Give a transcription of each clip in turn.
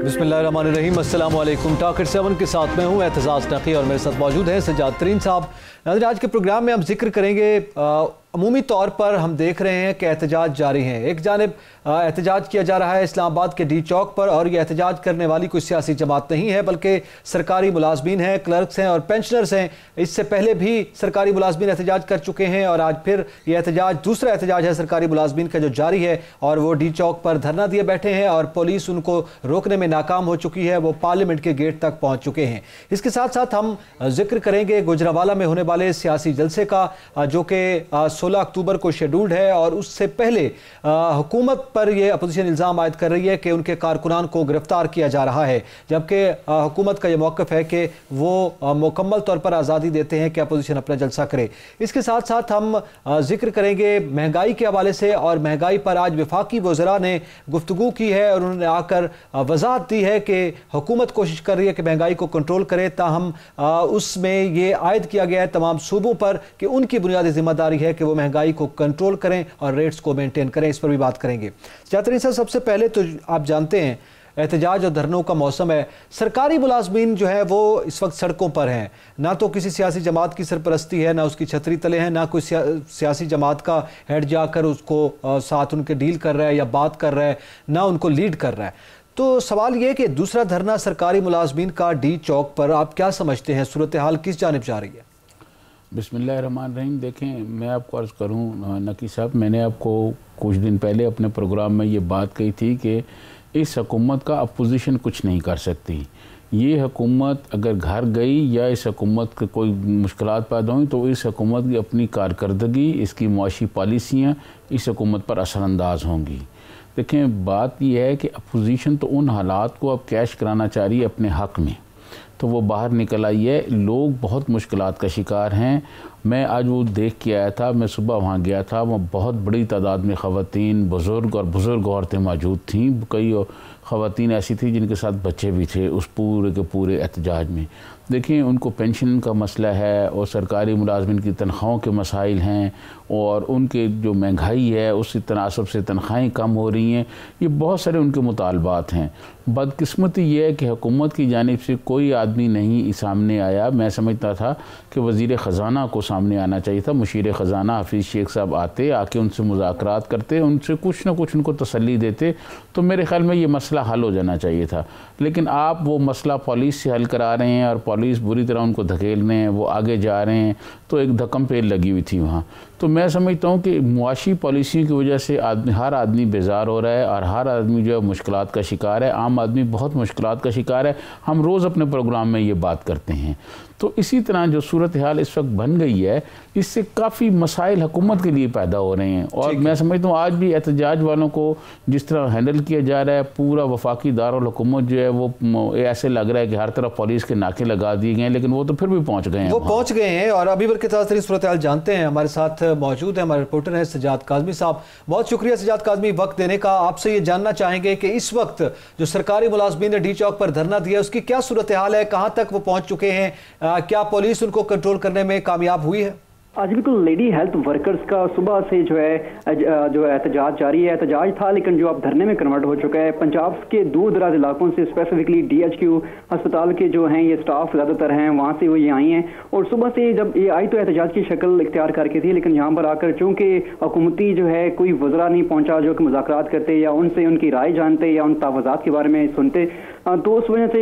बिस्मिल्लाहिर्रहमानिर्रहीम। अस्सलाम वालेकुम। टॉकर 7 के साथ मैं हूँ एतजाज़ नक़ी और मेरे साथ मौजूद हैं सज्जाद तरीन साहब। नाज़रीन, आज के प्रोग्राम में हम जिक्र करेंगे अमूमी तौर पर हम देख रहे हैं कि एहतजाज जारी हैं। एक जानिब एहतजाज किया जा रहा है इस्लामाबाद के डी चौक पर, और ये एहतजाज करने वाली कोई सियासी जमात नहीं है बल्कि सरकारी मुलाजमीन हैं, क्लर्क्स हैं और पेंशनर्स हैं। इससे पहले भी सरकारी मुलाजमीन एहतजाज कर चुके हैं और आज फिर ये एहतजाज, दूसरा एहतजाज है सरकारी मुलाजमीन का जो जारी है, और वो डी चौक पर धरना दिए बैठे हैं और पुलिस उनको रोकने में नाकाम हो चुकी है। वो पार्लियामेंट के गेट तक पहुँच चुके हैं। इसके साथ साथ हम जिक्र करेंगे गुजरावाला में होने वाले सियासी जलसे का, जो कि 16 अक्टूबर को शेड्यूल्ड है, और उससे पहले हुकूमत पर यह अपोजिशन इल्ज़ाम आयद कर रही है कि उनके कारकुनान को गिरफ्तार किया जा रहा है, जबकि हुकूमत का यह मौक़िफ़ है कि वो मुकम्मल तौर पर आज़ादी देते हैं कि अपोजिशन अपना जलसा करे। इसके साथ साथ हम जिक्र करेंगे महंगाई के हवाले से, और महंगाई पर आज वफाकी वज़रा ने गुफ्तगू की है और उन्होंने आकर वजाहत दी है कि हुकूमत कोशिश कर रही है कि महंगाई को कंट्रोल करे, ताहम उसमें यह आयद किया गया है तमाम सूबों पर कि उनकी बुनियादी जिम्मेदारी है कि वो महंगाई को कंट्रोल करें और रेट्स को मेंटेन करें। इस पर भी बात करेंगे। जातरी साहब, सबसे पहले तो आप जानते हैं एहतजाज और धरनों का मौसम है। सरकारी मुलाजमीन जो है वो इस वक्त सड़कों पर हैं, ना तो किसी सियासी जमात की सरपरस्ती है, ना उसकी छतरी तले हैं, ना कोई सियासी जमात का हेड जाकर उसको साथ उनके डील कर रहा है या बात कर रहा है, ना उनको लीड कर रहा है। तो सवाल ये कि दूसरा धरना सरकारी मुलाजमीन का डी चौक पर, आप क्या समझते हैं, सूरत हाल किस जानिब जा रही है? बिस्मिल्लाहिर्रहमानिर्रहीम। देखें, मैं आपको अर्ज़ करूँ नकी साहब, मैंने आपको कुछ दिन पहले अपने प्रोग्राम में ये बात कही थी कि इस हुकूमत का अपोजिशन कुछ नहीं कर सकती। ये हुकूमत अगर घर गई या इस हुकूमत के कोई मुश्किलात पैदा हुई तो इस हुकूमत की अपनी कारकर्दगी, इसकी मुआशी पॉलिसियाँ इस हुकूमत पर असरअंदाज होंगी। देखें, बात यह है कि अपोजिशन तो उन हालात को अब कैश कराना चाह रही है अपने हक़ में, तो वो बाहर निकल आई है। लोग बहुत मुश्किलात का शिकार हैं। मैं आज वो देख के आया था, मैं सुबह वहाँ गया था, वहाँ बहुत बड़ी तादाद में ख़वातीन, बुज़ुर्ग औरतें मौजूद थीं। कई ख़वातीन ऐसी थी जिनके साथ बच्चे भी थे उस पूरे के पूरे एहतजाज में। देखिए, उनको पेंशन का मसला है और सरकारी मुलाजमिन की तनख्वाहों के मसाइल हैं, और उनके जो महंगाई है उसकी तनासब से तनख्वाहें कम हो रही हैं। ये बहुत सारे उनके मुतालबात हैं। बदकिस्मती ये है कि हुकूमत की जानिब से कोई आदमी नहीं सामने आया। मैं समझता था कि वज़ीर ख़जाना को सामने आना चाहिए था। मुशीर ख़जाना हफीज़ शेख साहब आके उनसे मुज़ाकरात करते, उनसे कुछ ना कुछ उनको तसल्ली देते, तो मेरे ख़्याल में ये मसला हल हो जाना चाहिए था। लेकिन आप वो मसला पुलिस से हल करा रहे हैं और पुलिस बुरी तरह उनको धकेल रहे हैं, वो आगे जा रहे हैं, तो एक धक्कम पेल लगी हुई थी वहाँ। तो मैं समझता हूँ कि मुआशी पॉलिसियों की वजह से हर आदमी बेजार हो रहा है और हर आदमी जो है मुश्किलात का शिकार है। आम आदमी बहुत मुश्किलात का शिकार है। हम रोज़ अपने प्रोग्राम में ये बात करते हैं। तो इसी तरह जो सूरत हाल इस वक्त बन गई है, इससे काफ़ी मसाइल हुकूमत के लिए पैदा हो रहे हैं। और मैं समझता हूँ आज भी एहतजाज वालों को जिस तरह हैंडल किया जा रहा है, पूरा वफाकी दारुल हुकूमत जो है वो ऐसे लग रहा है कि हर तरफ पुलिस के नाके लगा दिए गए हैं, लेकिन वो तो फिर भी पहुँच गए हैं, वो पहुँच गए हैं। और अभी के साथ सूरत हाल जानते हैं। हमारे साथ मौजूद है हमारे रिपोर्टर हैं सज्जाद काज़मी साहब। बहुत शुक्रिया सज्जाद काज़मी वक्त देने का। आपसे ये जानना चाहेंगे कि इस वक्त जो सरकारी मुलाजमीन ने डी चौक पर धरना दिया, उसकी क्या सूरत हाल है, कहाँ तक वो पहुँच चुके हैं, क्या पुलिस उनको कंट्रोल करने में कामयाब हुई है? आज बिल्कुल लेडी हेल्थ वर्कर्स का सुबह से जो एहतजाज जारी है। एहतजाज था लेकिन जो अब धरने में कन्वर्ट हो चुका है। पंजाब के दूर दराज इलाकों से, स्पेसिफिकली DHQ अस्पताल के जो हैं ये स्टाफ ज़्यादातर हैं, वहाँ से वो ये आई हैं, और सुबह से जब ये आई तो एहतजाज की शक्ल इख्तियार करके थी, लेकिन यहाँ पर आकर चूँकि हुकूमती जो है कोई वज़रा नहीं पहुँचा जो कि मुज़ाकरात करते या उनसे उनकी राय जानते या उन तहफ़्फ़ुज़ात के बारे में सुनते, तो उस वजह से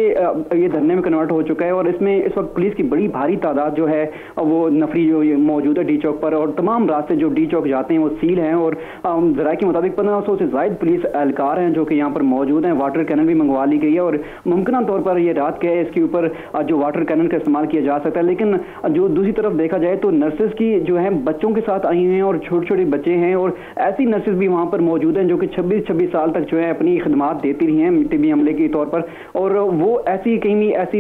ये धरने में कन्वर्ट हो चुका है। और इसमें इस वक्त पुलिस की बड़ी भारी तादाद जो है वो नफरी जो मौजूद है डी चौक पर, और तमाम रास्ते जो डी चौक जाते हैं वो सील हैं, और ज़राए के मुताबिक 1500 से ज़ायद पुलिस एहलकार हैं जो कि यहाँ पर मौजूद हैं। वाटर कैनन भी मंगवा ली गई है, और मुमकिन तौर पर ये रात के है इसके ऊपर जो वाटर कैनन का इस्तेमाल किया जा सकता है। लेकिन जो दूसरी तरफ देखा जाए तो नर्सेज की जो है बच्चों के साथ आई हुई हैं, और छोटे छोटे बच्चे हैं, और ऐसी नर्सेज भी वहाँ पर मौजूद हैं जो कि 26 साल तक जो है अपनी खिदमात देती रही हैं टीबी हमले के तौर पर, और वो ऐसी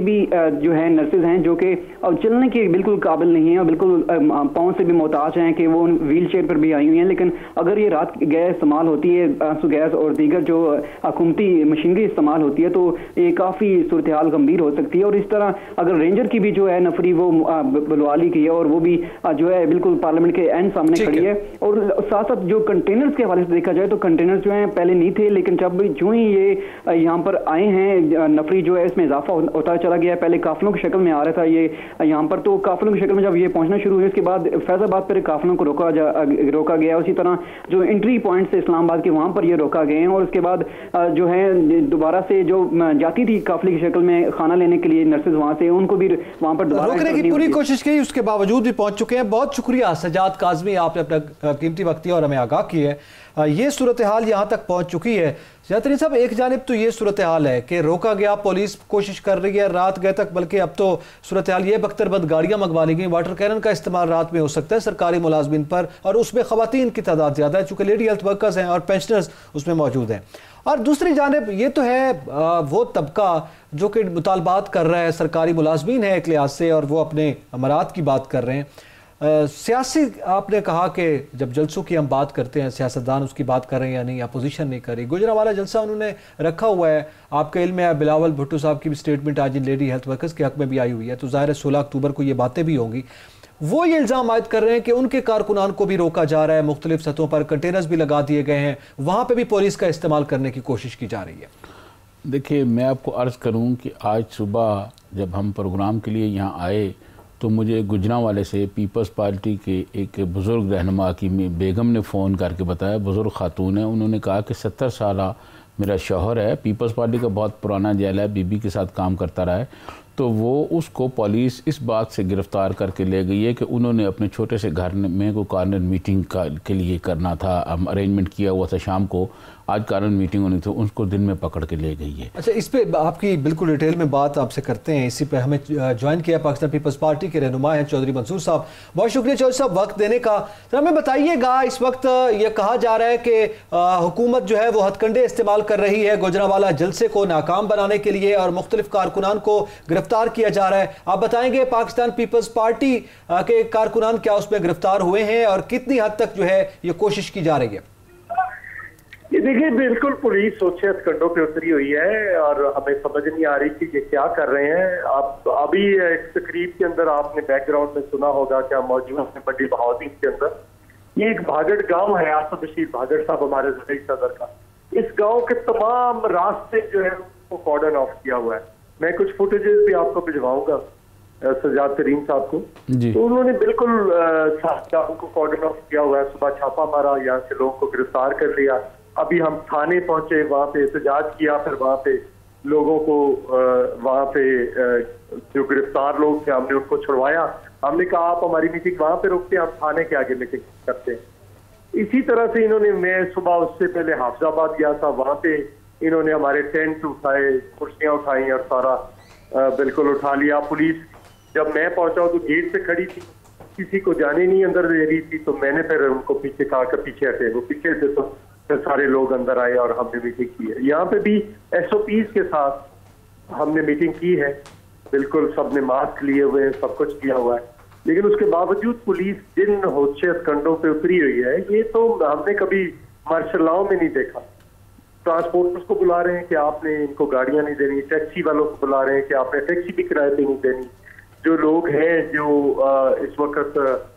भी जो है नर्सेज हैं जो कि अब चलने के बिल्कुल काबिल नहीं है और बिल्कुल पाँव से भी मोहताज हैं कि वो व्हील चेयर पर भी आई हुई हैं, लेकिन अगर ये रात गैस इस्तेमाल होती है, आंसू गैस और दीगर जो हुकूमती मशीनरी इस्तेमाल होती है, तो ये काफ़ी सूरत हाल गंभीर हो सकती है। और इस तरह अगर रेंजर की भी जो है नफरी वो बलवाली की है और वो भी जो है बिल्कुल पार्लियामेंट के एंड सामने खड़ी है। और साथ साथ जो कंटेनर्स के हवाले से देखा जाए तो कंटेनर्स जो है पहले नहीं थे, लेकिन जब जो ही ये यहाँ पर आए हैं नफरी जो है इसमें इजाफा होता चला गया। पहले काफिलों की शक्ल में आ रहा था ये यहाँ पर, तो काफिलों की शक्ल में जब ये पहुंचना शुरू हुई उसके बाद फैजाबाद पर काफिलों को रोका गया। उसी तरह जो एंट्री पॉइंट से इस्लामाबाद के वहां पर ये रोका गए हैं और उसके बाद जो है दोबारा से जो जाती थी काफिले की शक्ल में खाना लेने के लिए नर्सेज वहां से, उनको भी वहां पर रोकने की पूरी कोशिश की, उसके बावजूद भी पहुंच चुके हैं। बहुत शुक्रिया सजाद काज़मी, आपने अपना कीमती वक्त दिया और हमें आगाह की है। ये सूरत हाल यहाँ तक पहुँच चुकी है। ज़्यादातर साहब, एक जानिब तो ये सूरत हाल है कि रोका गया, पुलिस कोशिश कर रही है रात गए तक, बल्कि अब तो सूरत हाल ये बख्तरबंद गाड़ियाँ मंगवा ली गई, वाटर कैनन का इस्तेमाल रात में हो सकता है सरकारी मुलाजमीन पर, और उसमें ख़वातीन की तादाद ज़्यादा है चूँकि लेडी हेल्थ वर्कर्स हैं और पेंशनर्स उसमें मौजूद हैं। और दूसरी जानिब ये तो है वो तबका जो कि मुतालबात कर रहा है, सरकारी मुलाजमीन है एक लिहाज से, और वो अपने अमरात की बात कर रहे हैं। सियासी, आपने कहा कि जब जलसों की हम बात करते हैं सियासतदान उसकी बात कर रहे हैं या नहीं, अपोजिशन नहीं कर रही। गुजरांवाला जलसा उन्होंने रखा हुआ है, आपके इल्म है बिलावल भुट्टो साहब की भी स्टेटमेंट आज इन लेडी हेल्थ वर्कर्स के हक में भी आई हुई है, तो ज़ाहिर है 16 अक्टूबर को ये बातें भी होंगी। वो ये इल्ज़ाम आयद कर रहे हैं कि उनके कारकुनान को भी रोका जा रहा है, मुख्तलिफ सतहों पर कंटेनर्स भी लगा दिए गए हैं, वहाँ पर भी पुलिस का इस्तेमाल करने की कोशिश की जा रही है। देखिए, मैं आपको अर्ज़ करूँ कि आज सुबह जब हम प्रोग्राम के लिए यहाँ आए तो मुझे गुजरांवाले से पीपल्स पार्टी के एक बुज़ुर्ग रहनुमा की बेगम ने फ़ोन करके बताया, बुज़ुर्ग खातून है, उन्होंने कहा कि 70 साल मेरा शौहर है, पीपल्स पार्टी का बहुत पुराना जेल है, बीबी के साथ काम करता रहा है, तो वो उसको पुलिस इस बात से गिरफ़्तार करके ले गई है कि उन्होंने अपने छोटे से घर में को कॉर्नर मीटिंग के लिए करना था, अरेंजमेंट किया हुआ था शाम को, आज कारण मीटिंग होनी थी, उनको दिन में पकड़ के ले गई है। अच्छा, इस पे आपकी बिल्कुल डिटेल में बात आपसे करते हैं। इसी पे हमें ज्वाइन किया पाकिस्तान पीपल्स पार्टी के रहनुमा हैं चौधरी मंसूर साहब। बहुत शुक्रिया चौधरी साहब वक्त देने का। तो हमें बताइएगा, इस वक्त ये कहा जा रहा है कि हुकूमत जो है वो हथकंडे इस्तेमाल कर रही है गुजरांवाला जलसे को नाकाम बनाने के लिए और मुख्तलिफ कारकुनान को गिरफ्तार किया जा रहा है। आप बताएंगे पाकिस्तान पीपल्स पार्टी के कारकुनान क्या उसमें गिरफ्तार हुए हैं और कितनी हद तक जो है ये कोशिश की जा रही है? ये देखिए, बिल्कुल पुलिस सोचे हथकंडों पे उतरी हुई है और हमें समझ नहीं आ रही कि ये क्या कर रहे हैं। आप अभी एक तकरीब के अंदर आपने बैकग्राउंड में सुना होगा कि हम मौजूद हैं बड़ी बहादुरी के अंदर। ये एक भागड़ गांव है, आसफ बशीर भागड़ साहब हमारे ज़िले सदर का। इस गांव के तमाम रास्ते जो है वो कॉर्डन ऑफ किया हुआ है। मैं कुछ फुटेजेस भी आपको भिजवाऊंगा सजाद करीम साहब को। तो उन्होंने बिल्कुल उनको कॉर्डन ऑफ किया हुआ है। सुबह छापा मारा, यहाँ से लोगों को गिरफ्तार कर लिया। अभी हम थाने पहुंचे, वहां पे एहतजाज किया, फिर वहां पे लोगों को वहां पे जो गिरफ्तार लोग थे हमने उनको छुड़वाया। हमने कहा आप हमारी मीटिंग वहां पे रोकते हैं, हम थाने के आगे मीटिंग करते हैं। इसी तरह से इन्होंने, मैं सुबह उससे पहले हाफिजाबाद गया था, वहां पे इन्होंने हमारे टेंट उठाए, कुर्सियां उठाई और सारा बिल्कुल उठा लिया। पुलिस जब मैं पहुंचा तो गेट पे खड़ी थी, किसी को जाने नहीं अंदर दे रही थी, तो मैंने फिर उनको पीछे कहा कि पीछे हटे। वो पीछे से तो सारे लोग अंदर आए और हमने मीटिंग की है। यहाँ पे भी SOPs के साथ हमने मीटिंग की है, बिल्कुल सबने मास्क लिए हुए हैं, सब कुछ किया हुआ है, लेकिन उसके बावजूद पुलिस जिन होशे हथकंडों पे उतरी हुई है, ये तो हमने कभी मार्शल लॉ में नहीं देखा। ट्रांसपोर्टर्स को बुला रहे हैं कि आपने इनको गाड़ियां नहीं देनी, टैक्सी वालों को बुला रहे हैं कि आपने टैक्सी भी किराए पे नहीं देनी। जो लोग हैं जो इस वक्त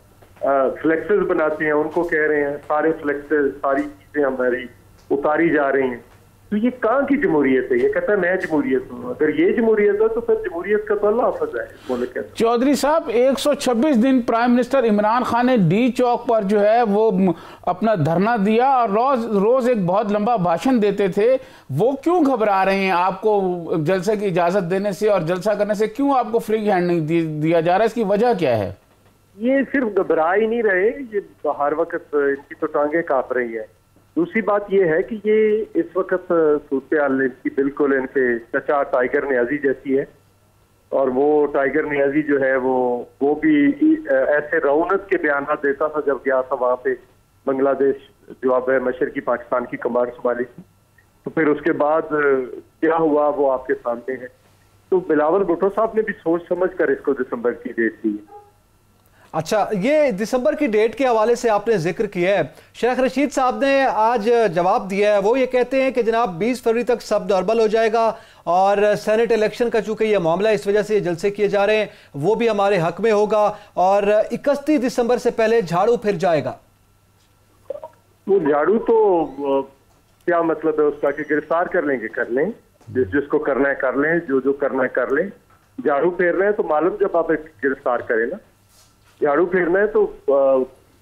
फ्लेक्सेस बनाते हैं उनको कह रहे हैं सारे फ्लेक्सेस, सारी चीजें हमारी उतारी जा रही हैं। तो ये कहाँ की जमहूरियत है? ये कहता है मैं जमहूरियत हूँ। अगर ये जमहूरियत है तो फिर जमहूरियत का तो अल्लाह हाफ़िज़ है इस मुल्क के अंदर। चौधरी साहब, 126 दिन प्राइम मिनिस्टर इमरान खान ने डी चौक पर जो है वो अपना धरना दिया और रोज एक बहुत लंबा भाषण देते थे। वो क्यों घबरा रहे हैं आपको जलसे की इजाजत देने से और जलसा करने से? क्यों आपको फ्री हैंड नहीं दिया जा रहा है? इसकी वजह क्या है? ये सिर्फ घबरा ही नहीं रहे, ये हर वक्त इनकी तो टांगे कांप रही है। दूसरी बात ये है कि ये इस वक्त सूरत हाल इनकी बिल्कुल इनके चचा टाइगर नियाजी जैसी है, और वो टाइगर नियाजी जो है वो भी ऐसे रौनक के बयान देता था जब गया था वहां पे बांग्लादेश, जो अब मशरकी पाकिस्तान की कमांड संभाली थी। तो फिर उसके बाद क्या हुआ वो आपके सामने है। तो बिलावल भुट्टो साहब ने भी सोच समझ कर इसको दिसंबर की डेट दी है। अच्छा, ये दिसंबर की डेट के हवाले से आपने जिक्र किया है, शेख रशीद साहब ने आज जवाब दिया है। वो ये कहते हैं कि जनाब 20 फरवरी तक सब नॉर्मल हो जाएगा और सेनेट इलेक्शन का चूंकि ये मामला इस वजह से ये जलसे किए जा रहे हैं वो भी हमारे हक में होगा और 31 दिसंबर से पहले झाड़ू फिर जाएगा। वो झाड़ू तो क्या मतलब है उसका कि गिरफ्तार कर लेंगे, कर लें, जिसको करना है कर लें, जो करना है कर लें। झाड़ू फेर रहे हैं तो मालूम जब आप गिरफ्तार करें ना, झाड़ू फेरना है तो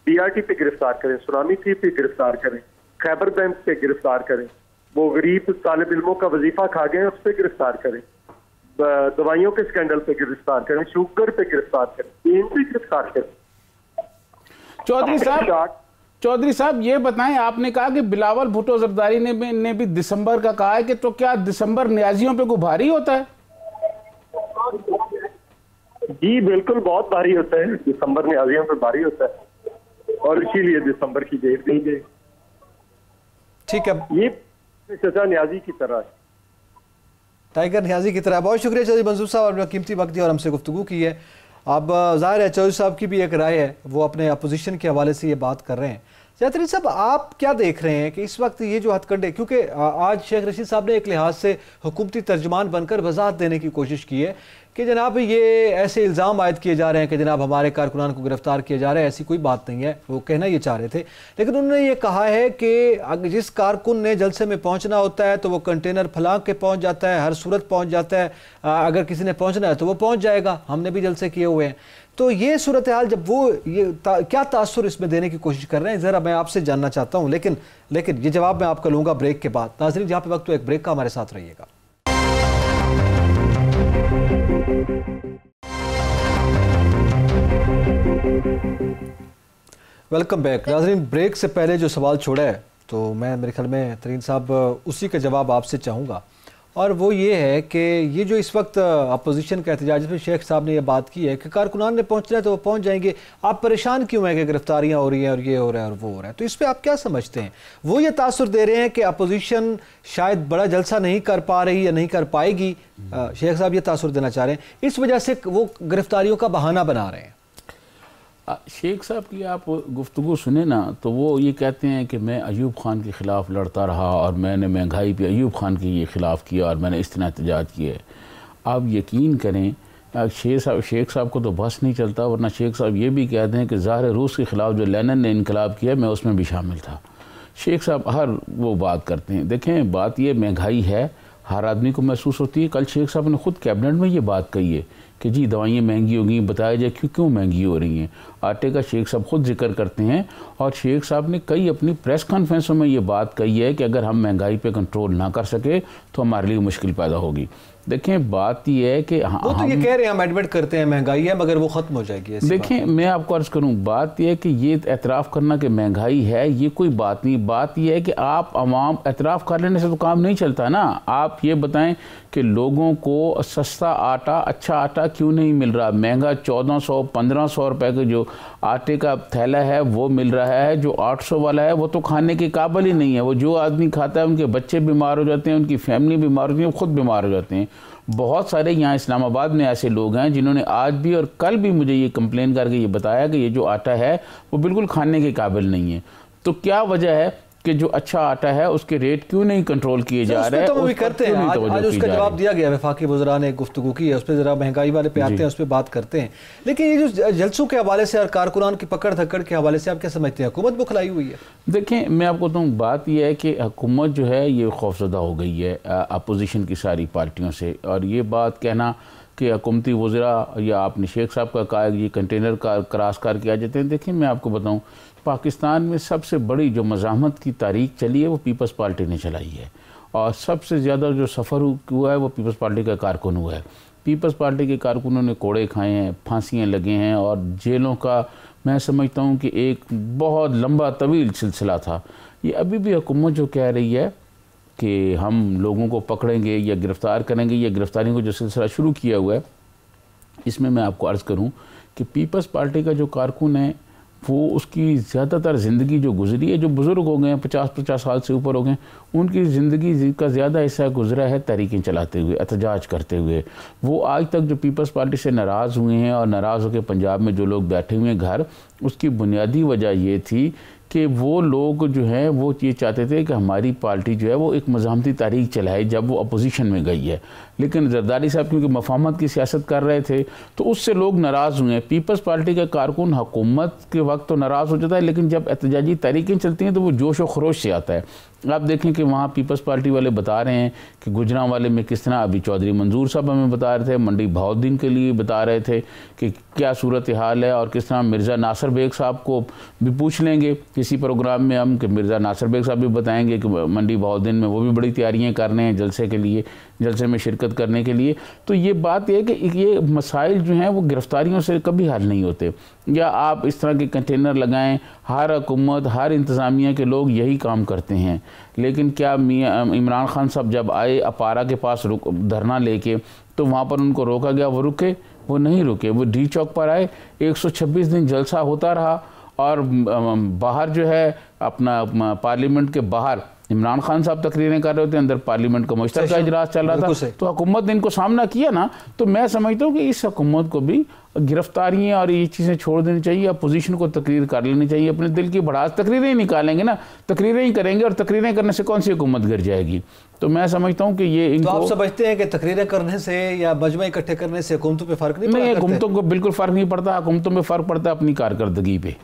DRT पे गिरफ्तार करें, सुनामी थी पे गिरफ्तार करें, खैबर बैंक पे गिरफ्तार करें, वो गरीब तालिब इल्मों का वजीफा खा गए उस पर गिरफ्तार करें, दवाइयों के स्कैंडल पे गिरफ्तार करें, शुगर पे गिरफ्तार करें, इन पे गिरफ्तार करें। चौधरी साहब ये बताएं, आपने कहा कि बिलावल भुट्टो जरदारी ने भी दिसंबर का कहा है कि तो क्या दिसंबर न्याजियों पे को भारी होता है? जी बिल्कुल, बहुत भारी होता है, दिसंबर न्याजियों पे भारी होता है और इसीलिए दिसंबर की डेट दी गई। ठीक है, ये सजा न्याजी की तरह है, टाइगर न्याजी की तरह। बहुत शुक्रिया चौधरी मंसूर साहब, आपने कीमती वक्त दिया और हमसे गुफ्तगू की है। अब जाहिर है चौधरी साहब की भी एक राय है, वो अपने अपोजिशन के हवाले से ये बात कर रहे हैं। ज़यादरी साहब, आप क्या देख रहे हैं कि इस वक्त ये जो हथकंडे, क्योंकि आज शेख रशीद साहब ने एक लिहाज से हुकूमती तर्जमान बनकर वजाहत देने की कोशिश की है कि जनाब ये ऐसे इल्ज़ाम आयद किए जा रहे हैं कि जनाब हमारे कारकुनान को गिरफ्तार किया जा रहा है, ऐसी कोई बात नहीं है, वो कहना ये चाह रहे थे। लेकिन उन्होंने ये कहा है कि जिस कारकुन ने जलसे में पहुंचना होता है तो वो कंटेनर फलांग के पहुंच जाता है, हर सूरत पहुंच जाता है, अगर किसी ने पहुंचना है तो वो पहुंच जाएगा, हमने भी जलसे किए हुए हैं। तो ये सूरत हाल जब वो क्या तासुर इसमें देने की कोशिश कर रहे हैं, ज़रा मैं आपसे जानना चाहता हूँ। लेकिन ये जवाब मैं आपका लूँगा ब्रेक के बाद। नाज़रीन, जहाँ पे वक्त तो एक ब्रेक का, हमारे साथ रहिएगा। Welcome back. नाज़रीन, ब्रेक से पहले जो सवाल छोड़ा है तो मैं मेरे ख्याल में तरीन साहब उसी का जवाब आपसे चाहूँगा, और वो ये है कि ये जो इस वक्त अपोजिशन का एहतजाज, जिसमें शेख साहब ने ये बात की है कि कारकुनान ने पहुंचना है तो वो पहुंच जाएंगे, आप परेशान क्यों हैं कि गिरफ्तारियां हो रही हैं और ये हो रहा है और वो हो रहा है, तो इस पर आप क्या समझते हैं? वो ये तासुर दे रहे हैं कि अपोजिशन शायद बड़ा जलसा नहीं कर पा रही या नहीं कर पाएगी, शेख साहब ये तासुर देना चाह रहे हैं, इस वजह से वो गिरफ्तारियों का बहाना बना रहे हैं। शेख साहब की आप गुफ्तगू सुने ना तो वो ये कहते हैं कि मैं अयूब खान के ख़िलाफ़ लड़ता रहा और मैंने महंगाई पे अयूब खान के ये ख़िलाफ़ किया और मैंने इस तरह एहतजाज किया है। आप यकीन करें, शेख साहब को तो बस नहीं चलता, वरना शेख साहब ये भी कहते हैं कि ज़ाहिर रूस के ख़िलाफ़ जो लेनिन ने इनकलाब किया मैं उसमें भी शामिल था। शेख साहब हर वो बात करते हैं। देखें, बात ये महंगाई है, हर आदमी को महसूस होती है। कल शेख साहब ने खुद कैबिनेट में ये बात कही है कि जी दवाइयाँ महंगी हो गई, बताया जाए क्यों महंगी हो रही हैं। आटे का शेख साहब खुद जिक्र करते हैं और शेख साहब ने कई अपनी प्रेस कॉन्फ्रेंसों में ये बात कही है कि अगर हम महंगाई पे कंट्रोल ना कर सके तो हमारे लिए मुश्किल पैदा होगी। देखें, बात ये है कि वो तो ये कह रहे हैं, हम एडमिट करते हैं महंगाई है मगर वो ख़त्म हो जाएगी। देखें, मैं आपको अर्ज़ करूं, बात यह है कि ये एतराफ़ करना कि महंगाई है ये कोई बात नहीं। बात यह है कि आप अवाम एतराफ़ कर लेने से तो काम नहीं चलता ना। आप ये बताएं कि लोगों को सस्ता आटा, अच्छा आटा क्यों नहीं मिल रहा? महंगा 1400-1500 रुपए का जो आटे का थैला है वो मिल रहा है, जो 800 वाला है वो तो खाने के काबिल ही नहीं है। वो जो आदमी खाता है उनके बच्चे बीमार हो जाते हैं, उनकी फैमिली बीमार होती है, वो खुद बीमार हो जाते हैं। बहुत सारे यहाँ इस्लामाबाद में ऐसे लोग हैं जिन्होंने आज भी और कल भी मुझे ये कंप्लेन करके ये बताया कि ये जो आटा है वो बिल्कुल खाने के काबिल नहीं है। तो क्या वजह है कि जो अच्छा आटा है उसके रेट क्यों नहीं कंट्रोल किए जा रहे हैं? तो भी करते हैं। आज उसका जवाब दिया गया, वफाकी वज़रा ने गुफ्तगू की है, उस पर ज़रा महंगाई वाले पे आते हैं, उस पर बात करते हैं। लेकिन ये जो जलसों के हवाले से और कारकुनान की पकड़ धक्कड़ के हवाले से आप क्या समझते हैं, हुकूमत बुखलाई हुई है? देखें, मैं आपको तो बात यह है कि हुकूमत जो है ये खौफजदा हो गई है अपोजिशन की सारी पार्टियों से। और ये बात कहना कि हुकूमती वज़रा या आपने शेख साहब का कहा ये कंटेनर का क्रॉस कर के आ जाते हैं। देखिए, मैं आपको बताऊं, पाकिस्तान में सबसे बड़ी जो मज़ाहमत की तारीख चली है वो पीपल्स पार्टी ने चलाई है, और सबसे ज़्यादा जो सफ़र हुआ है वो पीपल्स पार्टी का कारकुन हुआ है। पीपल्स पार्टी के कारकुनों ने कोड़े खाए हैं, फांसियाँ लगे हैं, और जेलों का मैं समझता हूँ कि एक बहुत लंबा तवील सिलसिला था। ये अभी भी हुकूमत जो कह रही है कि हम लोगों को पकड़ेंगे या गिरफ़्तार करेंगे, या गिरफ़्तारी को जो सिलसिला शुरू किया हुआ है, इसमें मैं आपको अर्ज़ करूँ कि पीपल्स पार्टी का जो कारकुन है वो उसकी ज़्यादातर ज़िंदगी जो गुजरी है, जो बुज़ुर्ग हो गए हैं 50-50 साल से ऊपर हो गए, उनकी ज़िंदगी का ज़्यादा हिस्सा गुजरा है तहरीकें चलाते हुए, एहतजाज करते हुए। वो आज तक जो पीपल्स पार्टी से नाराज़ हुए हैं और नाराज़ होकर पंजाब में जो लोग बैठे हुए हैं घर, उसकी बुनियादी वजह ये थी कि वो लोग जो हैं वो ये चाहते थे कि हमारी पार्टी जो है वो एक मज़ाहमती तारीख चलाए जब वो अपोजिशन में गई है। लेकिन जरदारी साहब क्योंकि मफाहमत की सियासत कर रहे थे तो उससे लोग नाराज़ हुए हैं। पीपल्स पार्टी के कारकुन हुकूमत के वक्त तो नाराज़ हो जाता है, लेकिन जब एहतजाजी तहरीकें चलती हैं तो वो जोश व खरोश से आता है। आप देखें कि वहाँ पीपल्स पार्टी वाले बता रहे हैं कि गुजरांवाले में किस तरह, अभी चौधरी मंजूर साहब हमें बता रहे थे, मंडी बहाउद्दीन के लिए बता रहे थे कि क्या सूरत हाल है, और किस तरह मिर्ज़ा नासिर बेग साहब को भी पूछ लेंगे किसी प्रोग्राम में हम कि मिर्ज़ा नासिर बेग साहब भी बताएंगे कि मंडी बहाउद्दीन में वो भी बड़ी तैयारियाँ कर रहे हैं जलसे के लिए, जलसे में शिरकत करने के लिए। तो ये बात है कि ये मसाइल जो हैं वो गिरफ्तारियों से कभी हल नहीं होते, या आप इस तरह के कंटेनर लगाएं। हर हुकूमत, हर इंतज़ामिया के लोग यही काम करते हैं। लेकिन क्या इमरान खान साहब जब आए अपारा के पास धरना लेके, तो वहाँ पर उनको रोका गया, वो रुके? वो नहीं रुके। वो डी चौक पर आए, 126 दिन जलसा होता रहा, और बाहर जो है अपना पार्लियामेंट के बाहर इमरान खान साहब तकरीरें कर रहे होते, अंदर पार्लियामेंट का मुश्तरका इजलास चल रहा था। तो हुकूमत ने इनको सामना किया ना। तो मैं समझता हूँ कि इस हुकूमत को भी गिरफ्तारियाँ और ये चीज़ें छोड़ देनी चाहिए, अपोजिशन को तकरीर कर लेनी चाहिए। अपने दिल की भड़ास, तकरीरें ही निकालेंगे ना, तकरीरें ही करेंगे, और तकरीरें करने से कौन सी हुकूमत गिर जाएगी। तो मैं समझता हूँ कि ये इनको, तो आप समझते हैं कि तकरीरें करने से या मजमा इकट्ठे करने से हुकूमतों पे फ़र्क नहीं पड़ता? नहीं, हुकूमतों को बिल्कुल फ़र्क नहीं पड़ता। हुकूमतों में फ़र्क पड़ता है अपनी कारकर्दगी पे।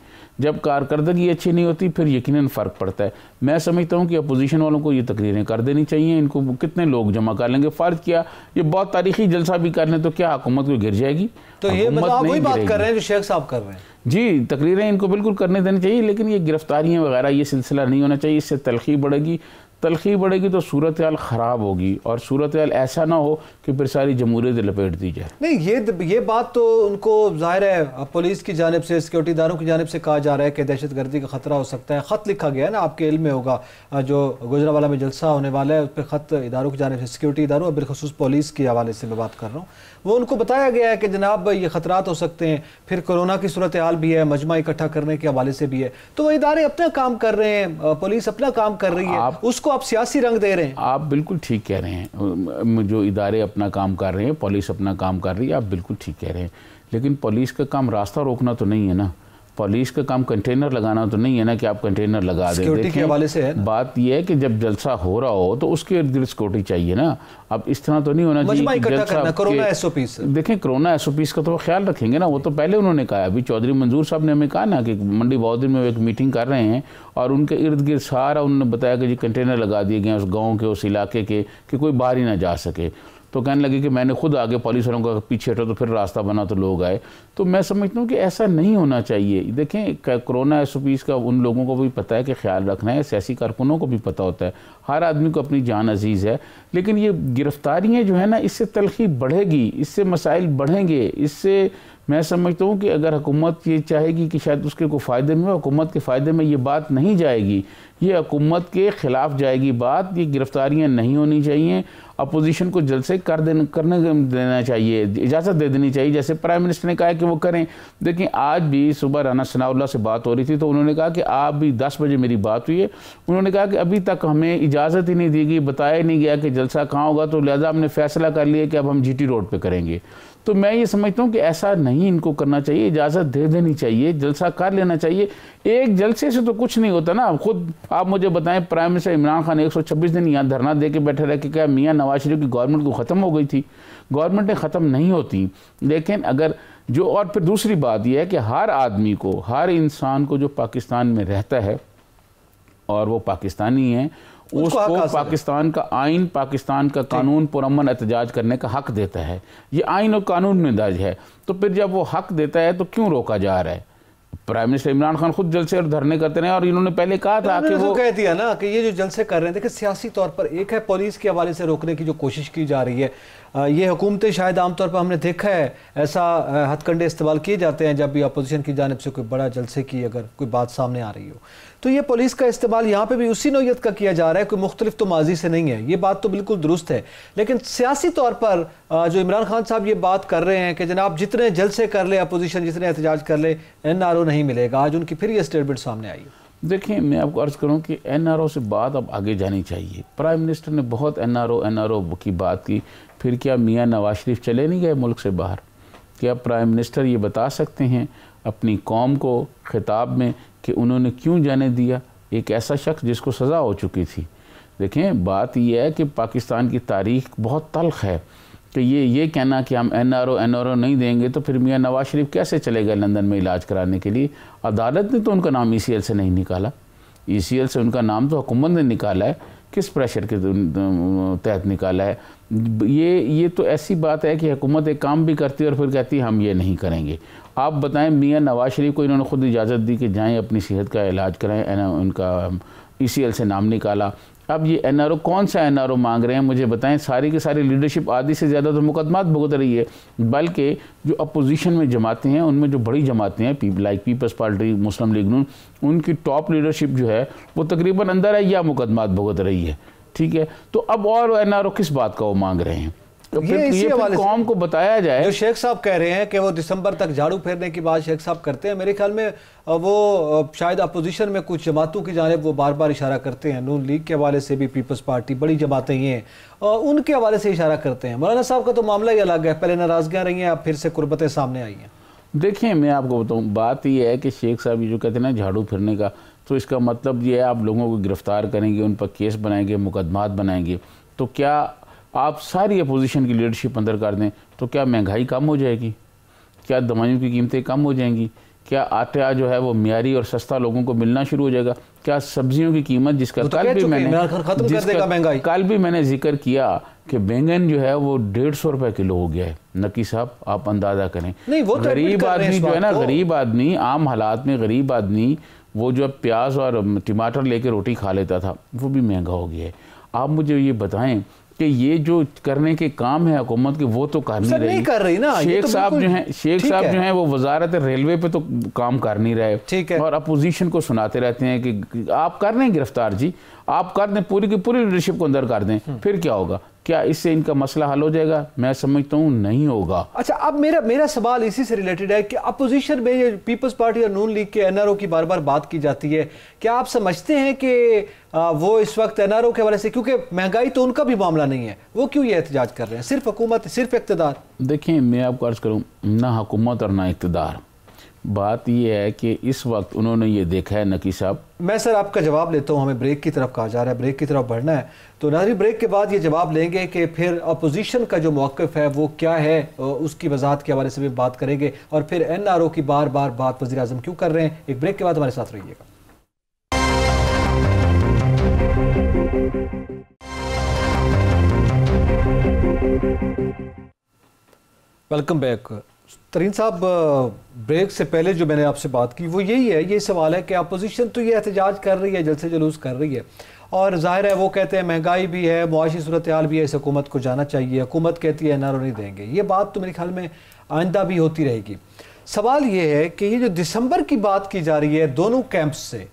जब कारकर्दगी अच्छी नहीं होती फिर यकीनन फ़र्क पड़ता है। मैं समझता हूँ कि अपोजिशन वालों को ये तकरीरें कर देनी चाहिए। इनको कितने लोग जमा कर लेंगे, फ़र्ज किया ये बहुत तारीखी जलसा भी कर लें तो क्या हुकूमत को गिर जाएगी? तो ये मतलब वही बात कर रहे हैं जो शेख साहब कर रहे हैं। जी, तकरीरें इनको बिल्कुल करने देनी चाहिए, लेकिन ये गिरफ्तारियाँ वगैरह ये सिलसिला नहीं होना चाहिए। इससे तलखी बढ़ेगी तो सूरत हाल ख़राब होगी, और सूरत हाल ऐसा ना हो कि फिर सारी जमहूरियत लपेट दी जाए। नहीं, ये बात तो उनको ज़ाहिर है पुलिस की जानिब से, सिक्योरिटी इदारों की जानिब से कहा जा रहा है कि दहशत गर्दी का ख़तरा हो सकता है। ख़त लिखा गया है ना, आपके इल्म में होगा, जो गुजरांवाला में जलसा होने वाला है उस पर ख़त इदारों की जानिब से, सिक्योरिटी इदारों और बिलखुसूस पुलिस के हवाले से मैं बात कर रहा हूँ, वो उनको बताया गया है कि जनाब ये ख़तरात हो सकते हैं। फिर कोरोना की सूरत हाल भी है, मजमा इकट्ठा करने के हवाले से भी है। तो वो इदारे अपना काम कर रहे हैं, पुलिस अपना काम कर रही है, उसको आप सियासी रंग दे रहे हैं। आप बिल्कुल ठीक कह रहे हैं, जो इदारे अपना काम कर रहे हैं, पुलिस अपना काम कर रही है, आप बिल्कुल ठीक कह रहे हैं। लेकिन पुलिस का काम रास्ता रोकना तो नहीं है ना, पुलिस का काम कंटेनर लगाना तो नहीं है ना कि आप कंटेनर लगा दें। सिक्योरिटी के हवाले से है ना? बात यह है कि जब जलसा हो रहा हो तो उसके इर्द गिर्द सिक्योरिटी चाहिए ना। अब इस तरह तो नहीं होना चाहिए। कोरोना एसओपीज, देखें कोरोना एसओपीज का तो वो ख्याल रखेंगे ना, वो तो पहले उन्होंने कहा। अभी चौधरी मंजूर साहब ने हमें कहा ना कि मंडी बहाउद्दीन में एक मीटिंग कर रहे हैं और उनके इर्द गिर्द सारा उन्होंने बताया कि जी कंटेनर लगा दिए गए उस गाँव के, उस इलाके के, कि कोई बाहर ही ना जा सके। तो कहने लगे कि मैंने खुद आगे पुलिस वालों का पीछे हटा तो फिर रास्ता बना तो लोग आए। तो मैं समझता हूँ कि ऐसा नहीं होना चाहिए। देखें कोरोना एसओपीज़ का उन लोगों को भी पता है कि ख्याल रखना है, सियासी कारकुनों को भी पता होता है, हर आदमी को अपनी जान अजीज़ है। लेकिन ये गिरफ्तारियाँ जो है ना, इससे तलखी बढ़ेगी, इससे मसाइल बढ़ेंगे। इससे मैं समझता हूँ कि अगर हुकूमत ये चाहेगी कि शायद उसके को फ़ायदे में, हुकूमत के फ़ायदे में ये बात नहीं जाएगी, ये हुकूमत के ख़िलाफ़ जाएगी बात। ये गिरफ्तारियाँ नहीं होनी चाहिए, अपोजिशन को जल्द से करने देना चाहिए, इजाज़त दे देनी चाहिए, जैसे प्राइम मिनिस्टर ने कहा है कि वो करें। देखिए आज भी सुबह राना सनाउल्लाह से बात हो रही थी तो उन्होंने कहा कि आप भी 10 बजे मेरी बात हुई है, उन्होंने कहा कि अभी तक हमें इजाज़त ही नहीं दी गई, बताया नहीं गया कि जलसा कहाँ होगा, तो लिहाजा हमने फ़ैसला कर लिया कि अब हम GT रोड पर करेंगे। तो मैं ये समझता हूँ कि ऐसा नहीं इनको करना चाहिए, इजाज़त दे देनी चाहिए, जलसा कर लेना चाहिए। एक जलसे से तो कुछ नहीं होता ना। खुद आप मुझे बताएं, प्राइम मिनिस्टर इमरान खान 126 दिन यहाँ धरना दे के बैठे रहे कि क्या मियाँ नवाज शरीफ की गवर्नमेंट को ख़त्म हो गई थी? गवर्नमेंटें ख़त्म नहीं होती। लेकिन अगर जो, और फिर दूसरी बात यह है कि हर आदमी को, हर इंसान को जो पाकिस्तान में रहता है और वो पाकिस्तानी है, उसको पाकिस्तान का आइन, पाकिस्तान का कानून पुरअमन एहतजाज करने का हक देता है। ये आइन और कानून में दर्ज है। तो फिर जब वो हक देता है तो क्यों रोका जा रहा है? प्राइम मिनिस्टर इमरान खान खुद जलसे और धरने करते रहे और इन्होंने पहले कहा था कि वो कह दिया ना कि ये जो जलसे कर रहे हैं, देखिए सियासी तौर पर एक है पुलिस के हवाले से रोकने की जो कोशिश की जा रही है, ये हुकूमतें शायद आमतौर पर हमने देखा है ऐसा हथकंडे इस्तेमाल किए जाते हैं जब भी अपोजिशन की जानिब से कोई बड़ा जलसे की अगर कोई बात सामने आ रही हो। तो ये पुलिस का इस्तेमाल यहाँ पे भी उसी नौयत का किया जा रहा है, कोई मुख्तलिफ तो माजी से नहीं है। ये बात तो बिल्कुल दुरुस्त है, लेकिन सियासी तौर पर जो इमरान खान साहब ये बात कर रहे हैं कि जनाब जितने जलसे कर ले अपोजिशन, जितने एहतजाज कर ले, NRO नहीं मिलेगा, आज उनकी फिर ये स्टेटमेंट सामने आई है। देखिए, मैं आपको अर्ज़ करूं कि NRO से बात अब आगे जानी चाहिए। प्राइम मिनिस्टर ने बहुत NRO की बात की, फिर क्या मियाँ नवाज शरीफ चले नहीं गए मुल्क से बाहर? क्या प्राइम मिनिस्टर ये बता सकते हैं अपनी कौम को खिताब में कि उन्होंने क्यों जाने दिया एक ऐसा शख्स जिसको सज़ा हो चुकी थी? देखें, बात यह है कि पाकिस्तान की तारीख बहुत तल्ख है कि ये कहना कि हम NRO नहीं देंगे तो फिर मियाँ नवाज शरीफ कैसे चले गए लंदन में इलाज कराने के लिए? अदालत ने तो उनका नाम ECL से नहीं निकाला, ECL से उनका नाम तो हुकूमत ने निकाला है। किस प्रेशर के तहत निकाला है? ये तो ऐसी बात है कि हुकूमत एक काम भी करती है और फिर कहती है हम ये नहीं करेंगे। आप बताएं, मियाँ नवाज शरीफ को इन्होंने खुद इजाज़त दी कि जाएं अपनी सेहत का इलाज कराएं, उनका ECL से नाम निकाला। अब ये NRO कौन सा NRO मांग रहे हैं मुझे बताएं? सारी की सारी लीडरशिप आधी से ज़्यादा तो मुकदमात भुगत रही है, बल्कि जो अपोजिशन में जमातें हैं उनमें जो बड़ी जमातें हैं लाइक पीपल्स पार्टी, मुस्लिम लीग नून, उनकी टॉप लीडरशिप जो है वो तकरीबन अंदर है या मुकदमात भुगत रही है। ठीक है, तो अब और NRO किस बात का वो मांग रहे हैं? तो ये कौम को बताया जाए। जो शेख साहब कह रहे हैं कि वो दिसंबर तक झाड़ू फेरने की बात शेख साहब करते हैं, मेरे ख्याल में वो शायद अपोजिशन में कुछ जमातों की जानिब वो बार बार इशारा करते हैं। नून लीग के हवाले से भी, पीपल्स पार्टी, बड़ी जमातें ये हैं, उनके हवाले से इशारा करते हैं। मौलाना साहब का तो मामला ही अलग है, पहले नाराजगियाँ रही हैं, अब फिर से कुर्बतें सामने आई हैं। देखिए, मैं आपको बताऊँ, बात यह है कि शेख साहब ये जो कहते हैं ना झाड़ू फिरने का, तो इसका मतलब ये है आप लोगों को गिरफ्तार करेंगे, उन पर केस बनाएंगे, मुकदमात बनाएंगे, तो क्या आप सारी अपोजिशन की लीडरशिप अंदर कर दें तो क्या महंगाई कम हो जाएगी? क्या दवाइयों की कीमतें कम हो जाएंगी? क्या आटा जो है वो मियारी और सस्ता लोगों को मिलना शुरू हो जाएगा? क्या सब्जियों की कीमत जिसका कल भी मैंने जिक्र किया कि बैंगन जो है वो 150 रुपए किलो हो गया है। नकी साहब, आप अंदाजा करें, गरीब आदमी जो है ना, गरीब आदमी, आम हालात में गरीब आदमी वो जो प्याज और टमाटर लेके रोटी खा लेता था वो भी महंगा हो गया है। आप मुझे ये बताएं कि ये जो करने के काम है हुकूमत के वो तो कर नहीं रही ना। शेख साहब जो हैं वो वजारत रेलवे पे तो काम कर नहीं रहे, ठीक है, और अपोजिशन को सुनाते रहते हैं कि आप कर दें गिरफ्तार जी, आप कर दें, पूरी की पूरी लीडरशिप को अंदर कर दें, फिर क्या होगा? क्या इससे इनका मसला हल हो जाएगा? मैं समझता हूँ नहीं होगा। अच्छा, अब मेरा सवाल इसी से रिलेटेड है कि अपोजिशन में ये पीपल्स पार्टी और नून लीग के NRO की बार बार बात की जाती है, क्या आप समझते हैं कि वो इस वक्त NRO के वजह से, क्योंकि महंगाई तो उनका भी मामला नहीं है, वो क्यों ये एहतजाज कर रहे हैं? सिर्फ हुकूमत, सिर्फ इक़्तिदार? देखिए, मैं आपको अर्ज करूँ, ना हुकूमत और ना इक़्तिदार। बात यह है कि इस वक्त उन्होंने ये देखा है नकी साहब। मैं सर आपका जवाब लेता हूँ, हमें ब्रेक की तरफ कहा जा रहा है, ब्रेक की तरफ बढ़ना है, तो नाज़रीन ब्रेक के बाद ये जवाब लेंगे कि फिर अपोजिशन का जो मौक़िफ़ है वो क्या है, उसकी वजाहत के हवाले से भी बात करेंगे, और फिर NRO की बार बार बात वज़ीर आज़म क्यों कर रहे हैं। एक ब्रेक के बाद हमारे साथ रहिएगा। Welcome back. तरीन साहब, ब्रेक से पहले जो मैंने आपसे बात की वो यही है, ये सवाल है कि अपोजिशन तो ये एहतजाज कर रही है, जलसे जुलूस कर रही है, और जाहिर है वो कहते हैं महंगाई भी है, मुआशी सूरत हाल भी है, इस हुकूमत को जाना चाहिए, हुकूमत कहती है NRO नहीं देंगे। ये बात तो मेरे ख्याल में आइंदा भी होती रहेगी। सवाल ये है कि ये जो दिसंबर की बात की जा रही है दोनों कैंप से,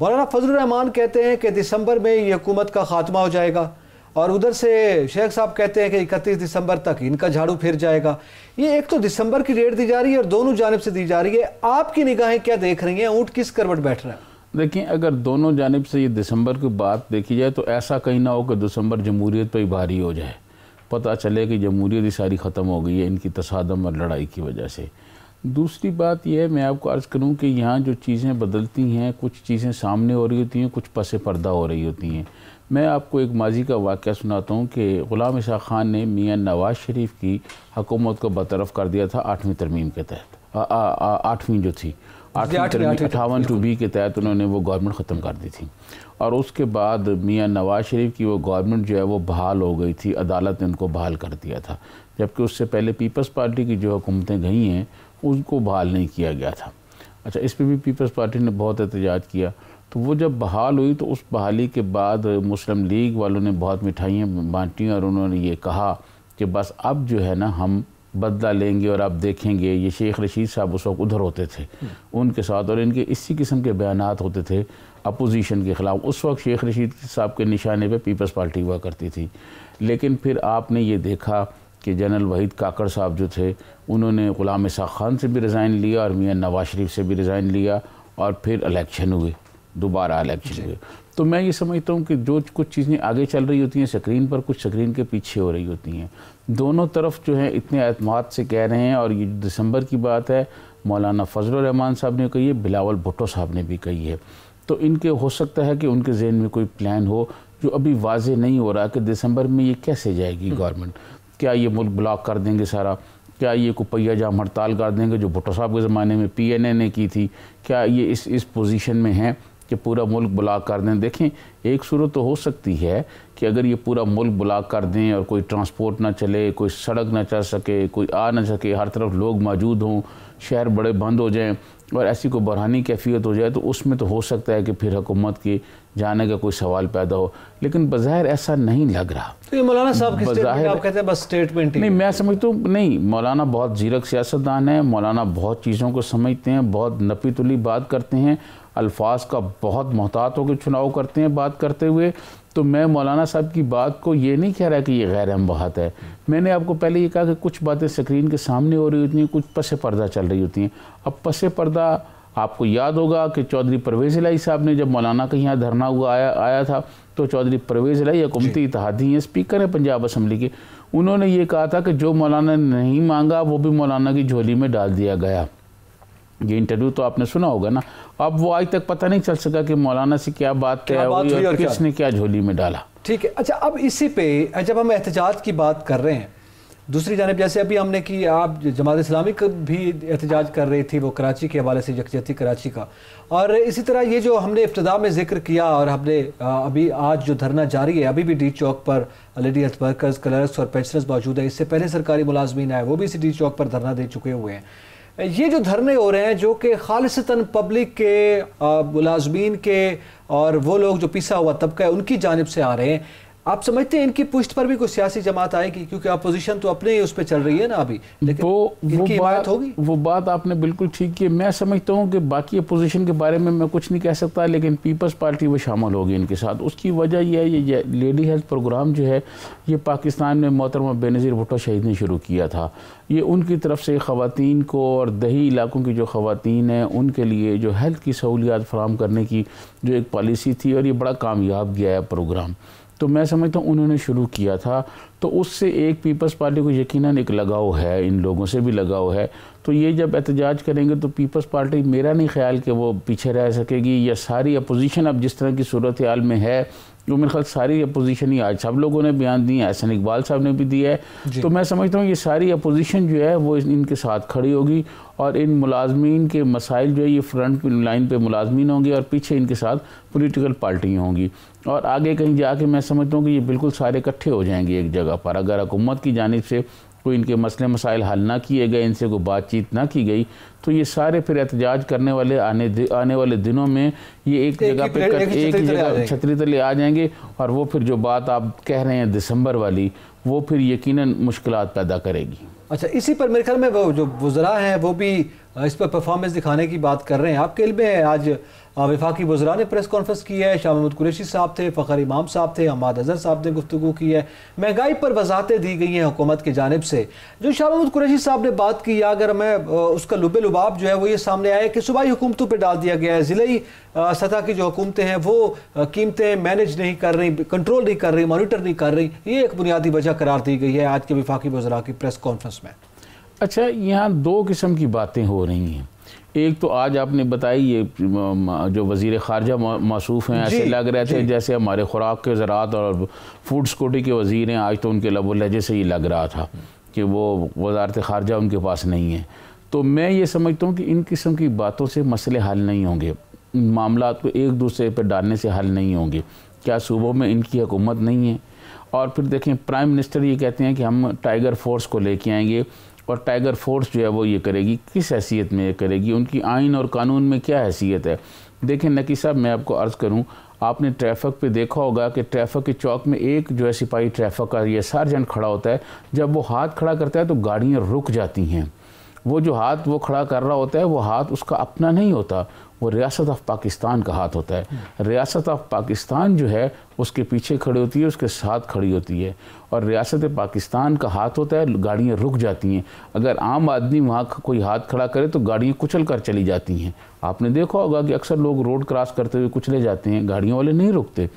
मौलाना फजलुर रहमान कहते हैं कि दिसंबर में ये हुकूमत का खात्मा हो जाएगा, और उधर से शेख साहब कहते हैं कि 31 दिसंबर तक इनका झाड़ू फिर जाएगा। ये एक तो दिसंबर की डेट दी जा रही है और दोनों जानिब से दी जा रही है, आपकी निगाहें क्या देख रही हैं? ऊँट किस करवट बैठ रहा है? देखिए, अगर दोनों जानिब से ये दिसंबर की बात देखी जाए तो ऐसा कहीं ना हो कि दिसंबर जमहूरियत पर ही भारी हो जाए, पता चले कि जमहूरियत ही सारी ख़त्म हो गई है इनकी तसादम और लड़ाई की वजह से। दूसरी बात यह है, मैं आपको अर्ज़ करूं कि यहाँ जो चीज़ें बदलती हैं, कुछ चीज़ें सामने हो रही होती हैं, कुछ पसे पर्दा हो रही होती हैं। मैं आपको एक माजी का वाक़या सुनाता हूँ कि ग़ुलाम इसा ख़ान ने मियाँ नवाज शरीफ की हुकूमत को बरतरफ कर दिया था 8वीं तरमीम के तहत, 8वीं जो थी 58 के तहत उन्होंने वो गवर्नमेंट ख़त्म कर दी थी, और उसके बाद मियाँ नवाज शरीफ की वो गवर्नमेंट जो है वो बहाल हो गई थी, अदालत ने उनको बहाल कर दिया था, जबकि उससे पहले पीपल्स पार्टी की जो हुकूमतें गई हैं उनको बहाल नहीं किया गया था। अच्छा, इस पर भी पीपल्स पार्टी ने बहुत एहतजाज किया, तो वो जब बहाल हुई तो उस बहाली के बाद मुस्लिम लीग वालों ने बहुत मिठाइयाँ बांटी और उन्होंने ये कहा कि बस अब जो है ना हम बदला लेंगे और आप देखेंगे। ये शेख रशीद साहब उस वक्त उधर होते थे उनके साथ, और इनके इसी किस्म के बयानात होते थे अपोजिशन के ख़िलाफ़। उस वक्त शेख रशीद साहब के निशाने पे पीपल्स पार्टी हुआ करती थी। लेकिन फिर आपने ये देखा कि जनरल वहीद काकड़ साहब जो थे उन्होंने ग़ुलाम इसाक़ खान से भी रिज़ाइन लिया और मियां नवाज शरीफ से भी रिज़ाइन लिया, और फिर इलेक्शन हुए, दोबारा इलेक्शन हुए। तो मैं ये समझता हूँ कि जो कुछ चीज़ें आगे चल रही होती हैं स्क्रीन पर, कुछ स्क्रीन के पीछे हो रही होती हैं। दोनों तरफ जो है इतने एतमाद से कह रहे हैं, और ये दिसंबर की बात है, मौलाना फजलुर रहमान साहब ने कही है, बिलावल भुट्टो साहब ने भी कही है। तो इनके हो सकता है कि उनके जहन में कोई प्लान हो जो अभी वाजे नहीं हो रहा कि दिसंबर में ये कैसे जाएगी गवर्नमेंट। क्या ये मुल्क ब्लॉक कर देंगे सारा? क्या ये कुपैया जाम हड़ताल कर देंगे जो भुट्टो साहब के ज़माने में PNA ने की थी? क्या ये इस पोजीशन में हैं कि पूरा मुल्क ब्लॉक कर दें? देखें, एक सूरत तो हो सकती है कि अगर ये पूरा मुल्क ब्लॉक कर दें और कोई ट्रांसपोर्ट ना चले, कोई सड़क ना चल सके, कोई आ ना सके, हर तरफ लोग मौजूद हों, शहर बड़े बंद हो जाएं और ऐसी कोई बरहानी कैफियत हो जाए, तो उसमें तो हो सकता है कि फिर हुकूमत के जाने का कोई सवाल पैदा हो। लेकिन बज़ाहिर ऐसा नहीं लग रहा। तो ये मौलाना साहब की स्टेटमेंट आप कहते हैं बस स्टेटमेंट ही? नहीं, मैं समझता हूँ नहीं, मौलाना बहुत ज़ीरक सियासतदान है, मौलाना बहुत चीज़ों को समझते हैं, बहुत नपी तुली बात करते हैं, अल्फाज का बहुत मोहतात होकर चुनाव करते हैं बात करते हुए। तो मैं मौलाना साहब की बात को ये नहीं कह रहा कि ये गैर अहम बात है। मैंने आपको पहले ये कहा कि कुछ बातें स्क्रीन के सामने हो रही होती हैं, कुछ पसे पर्दा चल रही होती हैं। अब पसे पर्दा आपको याद होगा कि चौधरी परवेज़ इलाही साहब ने जब मौलाना के यहाँ धरना हुआ आया था, तो चौधरी परवेज़ इलाही हुकूमती इत्तेहादी हैं, स्पीकर हैं पंजाब असम्बली के, उन्होंने ये कहा था कि जो मौलाना ने नहीं मांगा वो भी मौलाना की झोली में डाल दिया गया। ये इंटरव्यू तो आपने सुना होगा ना। अब वो आज तक पता नहीं चल सका कि मौलाना से क्या बात तय हुई और किसने क्या झोली में डाला। ठीक है, अच्छा, अब इसी पे जब हम एहतजाज की बात कर रहे हैं, दूसरी जानिब जैसे अभी हमने कि आप जमात इस्लामी का भी एहतजाज कर रही थी, वो कराची के हवाले से, यकजहती कराची का, और इसी तरह ये जो हमने इब्तिदा में जिक्र किया और हमने अभी आज जो धरना जारी है, अभी भी डी चौक पर लेडी हेल्थ वर्कर्स, क्लर्क्स और पेंशनर्स मौजूद है। इससे पहले सरकारी मुलाजमीन आए, वो भी इसी डी चौक पर धरना दे चुके हुए हैं। ये जो धरने हो रहे हैं जो कि खालिसतन पब्लिक के, मुलाजमीन के और वो लोग जो पिसा हुआ तबका है उनकी जानिब से आ रहे हैं, आप समझते हैं इनकी पुष्ट पर भी कोई सियासी जमात आएगी? क्योंकि अपोजिशन तो अपने ही उस पर चल रही है ना अभी, लेकिन इनकी बात होगी? वो बात आपने बिल्कुल ठीक की। मैं समझता हूँ कि बाकी अपोजिशन के बारे में मैं कुछ नहीं कह सकता, लेकिन पीपल्स पार्टी वो शामिल होगी इनके साथ। उसकी वजह यह है, ये लेडी हेल्थ प्रोग्राम जो है ये पाकिस्तान में मोहतरमा बेनज़ीर भुट्टो शहीद ने शुरू किया था। ये उनकी तरफ से ख़वातीन को और दही इलाकों की जो ख़वातीन हैं उनके लिए जो हेल्थ की सहूलियात फराहम करने की जो एक पॉलिसी थी, और ये बड़ा कामयाब गया है प्रोग्राम। तो मैं समझता हूँ उन्होंने शुरू किया था, तो उससे एक पीपल्स पार्टी को यकीनन एक लगाव है, इन लोगों से भी लगाव है। तो ये जब एहतजाज करेंगे तो पीपल्स पार्टी, मेरा नहीं ख्याल कि वो पीछे रह सकेगी, या सारी अपोजिशन अब जिस तरह की सूरत हाल में है, जो मेरे ख्याल सारी अपोजिशन ही, आज सब लोगों ने बयान दिए, एहसन इकबाल साहब ने भी दिया है, तो मैं समझता हूँ ये सारी अपोजिशन जो है वो इनके साथ खड़ी होगी, और इन मुलाजमीन के मसाइल जो है ये फ्रंट लाइन पे मुलाजमीन होंगे और पीछे इनके साथ पॉलिटिकल पार्टियाँ होंगी, और आगे कहीं जाके मैं समझता हूँ कि ये बिल्कुल सारे इकट्ठे हो जाएंगे एक जगह पर। अगर हुकूमत की जानिब से कोई इनके मसले मसाइल हल ना किए गए, इनसे कोई बातचीत ना की गई, तो ये सारे फिर एहतजाज करने वाले आने वाले दिनों में ये एक जगह पे एक ही जगह छतरी तले आ जाएंगे, और वो फिर जो बात आप कह रहे हैं दिसंबर वाली, वो फिर यकीनन मुश्किलात पैदा करेगी। अच्छा, इसी पर मेरे ख्याल में वो जो वज़रा हैं वो भी इस पर परफॉर्मेंस दिखाने की बात कर रहे हैं। आपके इल्म में आज वफाकी वज़रा ने प्रेस कॉन्फ्रेंस की है, शाह महमूद कुरैशी साहब थे, फ़खर इमाम साहब थे, हम्माद अज़हर साहब ने गुफ्तगू की है, महंगाई पर वज़ाहतें दी गई हैं हुकूमत की जानिब से। जो शाह महमूद कुरैशी साहब ने बात की, अगर मैं उसका लुबे लुबाब जो है वो ये सामने आया कि सूबाई हुकूमतों पर डाल दिया गया है, ज़िलाई सतह की जो हुकूमतें हैं वो कीमतें मैनेज नहीं कर रही, कंट्रोल नहीं कर रही, मॉनिटर नहीं कर रही। ये एक बुनियादी वजह करार दी गई है आज के वफाकी वज़रा की प्रेस कॉन्फ्रेंस में। अच्छा, यहाँ दो किस्म की बातें हो रही हैं। एक तो आज आपने बताई, ये जो वज़ीर ख़ारजा मौसूफ़ हैं, ऐसे लग रहे थे जैसे हमारे खुराक के ज़राअत और फूड सिक्योरिटी के वज़ीर हैं। आज तो उनके लब लहजे से ही लग रहा था कि वो वज़ारत ख़ारजा उनके पास नहीं है। तो मैं ये समझता हूँ कि इन किस्म की बातों से मसले हल नहीं होंगे, मामला को एक दूसरे पर डालने से हल नहीं होंगे। क्या सूबों में इनकी हुकूमत नहीं है? और फिर देखें, प्राइम मिनिस्टर ये कहते हैं कि हम टाइगर फोर्स को लेके आएंगे, और टाइगर फोर्स जो है वो ये करेगी, किस हैसियत में ये करेगी, उनकी आइन और कानून में क्या हैसियत है? देखें नकी साहब, मैं आपको अर्ज़ करूं, आपने ट्रैफिक पे देखा होगा कि ट्रैफिक के चौक में एक जो है सिपाही ट्रैफिक का ये सार्जेंट खड़ा होता है, जब वो हाथ खड़ा करता है तो गाड़ियाँ रुक जाती हैं। वो जो हाथ वो खड़ा कर रहा होता है वो हाथ उसका अपना नहीं होता, वो रियासत ऑफ पाकिस्तान का हाथ होता है। रियासत ऑफ पाकिस्तान जो है उसके पीछे खड़ी होती है, उसके साथ खड़ी होती है, और रियासत पाकिस्तान का हाथ होता है, गाड़ियाँ रुक जाती हैं। अगर आम आदमी वहाँ कोई हाथ खड़ा करे तो गाड़ियाँ कुचल कर चली जाती हैं। आपने देखा होगा कि अक्सर लोग रोड क्रॉस करते हुए कुचले जाते हैं, गाड़ियों वाले नहीं रुकते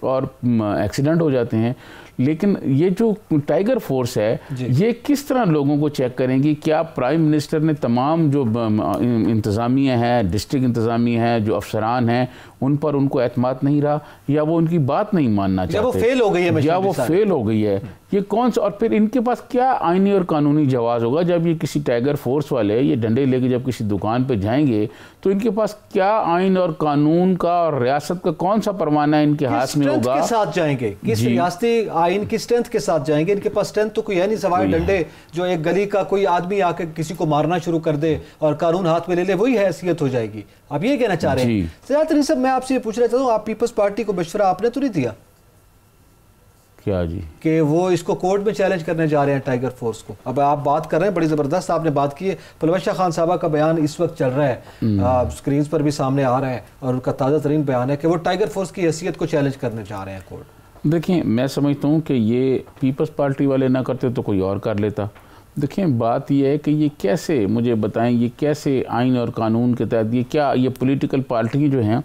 और एक्सीडेंट हो जाते हैं। लेकिन ये जो टाइगर फोर्स है ये किस तरह लोगों को चेक करेंगी? क्या प्राइम मिनिस्टर ने तमाम जो इंतज़ामिया है, डिस्ट्रिक्ट इंतज़ामिया है, जो अफसरान हैं, उन पर उनको एतमाद नहीं रहा, या वो उनकी बात नहीं मानना चाहते, या वो फेल हो गई है, या वो फेल हो गई है? ये कौन सा, और फिर इनके पास क्या आईनी और कानूनी जवाब होगा जब ये किसी टाइगर फोर्स वाले ये डंडे लेके जब किसी दुकान पे जाएंगे तो इनके पास क्या आइन और कानून का और रियासत का कौन सा परवाना इनके हाथ में होगा? के साथ जाएंगे, किस रियासती आइन की स्ट्रेंथ के साथ जाएंगे? इनके पास स्ट्रेंथ तो कोई है नहीं, सवाए डंडे। जो एक गली का कोई आदमी आके किसी को मारना शुरू कर दे और कानून हाथ में ले ले, वही हैसियत हो जाएगी। आप ये कहना चाह रहे हैं? सजाद तरीन साहब, मैं आपसे ये पूछना चाहता हूँ, आप पीपल्स पार्टी को मशवरा आपने तो नहीं दिया क्या जी कि वो इसको कोर्ट में चैलेंज करने जा रहे हैं टाइगर फोर्स को? अब आप बात कर रहे हैं, बड़ी ज़बरदस्त आपने बात की है। परवश खान साहबा का बयान इस वक्त चल रहा है, स्क्रीन पर भी सामने आ रहा है, और उनका ताज़ा तरीन बयान है कि वो टाइगर फोर्स की हैसियत को चैलेंज करने जा रहे हैं कोर्ट। देखिए, मैं समझता हूँ कि ये पीपल्स पार्टी वाले ना करते तो कोई और कर लेता। देखिए, बात यह है कि ये कैसे, मुझे बताएं, ये कैसे आइन और कानून के तहत ये क्या, ये पॉलिटिकल पार्टी जो हैं,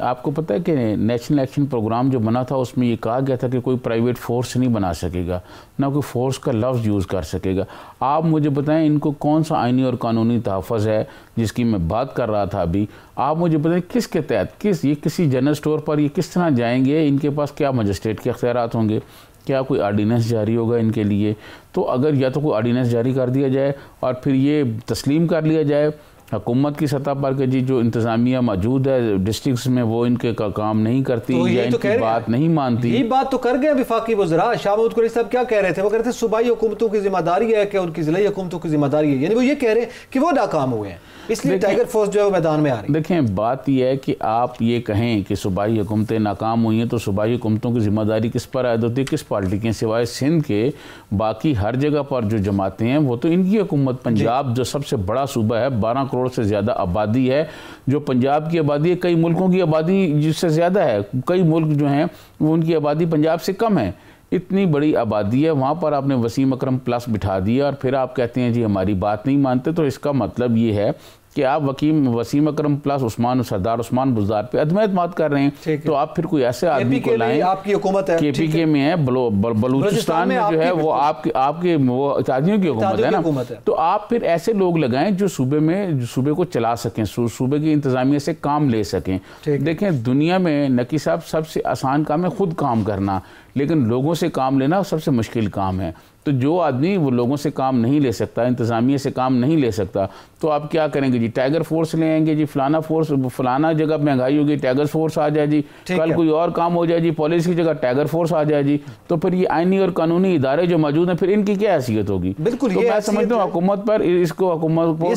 आपको पता है कि नेशनल एक्शन प्रोग्राम जो बना था उसमें ये कहा गया था कि कोई प्राइवेट फोर्स नहीं बना सकेगा, ना कोई फोर्स का लफ्ज़ यूज़ कर सकेगा। आप मुझे बताएं इनको कौन सा आइनी और कानूनी तहफ़्फ़ुज़ है जिसकी मैं बात कर रहा था अभी? आप मुझे बताएं किसके तहत, ये किसी जनरल स्टोर पर ये किस तरह जाएंगे? इनके पास क्या मजिस्ट्रेट के अख्तियारात होंगे? क्या कोई आर्डीनेंस जारी होगा इनके लिए? तो अगर या तो कोई आर्डीनेंस जारी कर दिया जाए और फिर ये तस्लीम कर लिया जाए हुकूमत की सतह पर कि जी जो इंतज़ामिया मौजूद है डिस्ट्रिक्ट्स में वो इनके का काम नहीं करती, तो या इनकी बात नहीं मानती। ये बात तो कर गए विफाकी वज़रा शाह महमूद कुरैशी साहब। क्या कह रहे थे? वो कह रहे थे सूबाई हुकूमतों की जिम्मेदारी है कि उनकी ज़िलाई हुकूमतों की जिम्मेदारी है, यानी वो ये कह रहे हैं कि वो नाकाम हुए हैं, इसलिए टाइगर फोर्स जो है मैदान में आ रही है। देखें, बात यह है कि आप ये कहें कि सूबाई हुकूमतें नाकाम हुई हैं तो सूबाई हुकूमतों की जिम्मेदारी किस पर आयद होती है? किस पार्टी के सिवाय सिंध के बाकी हर जगह पर जो जमातें हैं वो तो इनकी हुकूमत। पंजाब जो सबसे बड़ा सूबा है, 12 करोड़ से ज़्यादा आबादी है, जो पंजाब की आबादी है कई मुल्कों की आबादी जिससे ज़्यादा है। कई मुल्क जो हैं वो उनकी आबादी पंजाब से कम है। इतनी बड़ी आबादी है, वहाँ पर आपने वसीम अकरम प्लस बिठा दिया और फिर आप कहते हैं जी हमारी बात नहीं मानते। तो इसका मतलब ये है कि आप वसीम अकरम प्लस सरदार उस्मान बुज़दार पे अदम एतमाद कर रहे हैं। तो आप फिर कोई ऐसे आदमी को लाएं, आपकी हुकूमत है KPK में है, बलूचिस्तान में जो है वो आपके वो इत्तेहादियों की हुकूमत है ना, तो आप फिर ऐसे लोग लगाएं जो सूबे को चला सकें, सूबे की इंतजामिया से काम ले सकें। देखें, दुनिया में नकी साहब सबसे आसान काम है खुद काम करना, लेकिन लोगों से काम लेना सबसे मुश्किल काम है। तो जो आदमी वो लोगों से काम नहीं ले सकता, इंतज़ामिया से काम नहीं ले सकता, तो आप क्या करेंगे जी? टाइगर फोर्स ले आएंगे जी, फलाना जगह महंगाई होगी टाइगर फोर्स आ जाए जी, कल कोई और काम हो जाए जी, पुलिस की जगह टाइगर फोर्स आ जाए जी। तो फिर ये आईनी और कानूनी इदारे जो मौजूद हैं फिर इनकी क्या हैसियत होगी? बिल्कुल, तो मैं समझता हूँ हुकूमत पर इसको हुकूमत को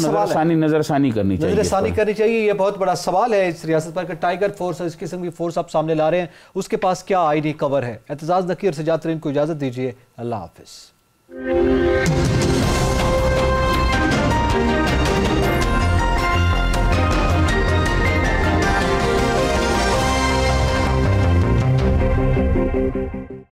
नजरसानी करनी चाहिए। ये बहुत बड़ा सवाल है इस रियासत पर कि टाइगर फोर्स इस किस्म की फोर्स आप सामने ला रहे हैं, उसके पास क्या आईनी कवर है? एतजाज नकी और सजाद तरीन को इजाजत दीजिए। अल्लाह हाफिज।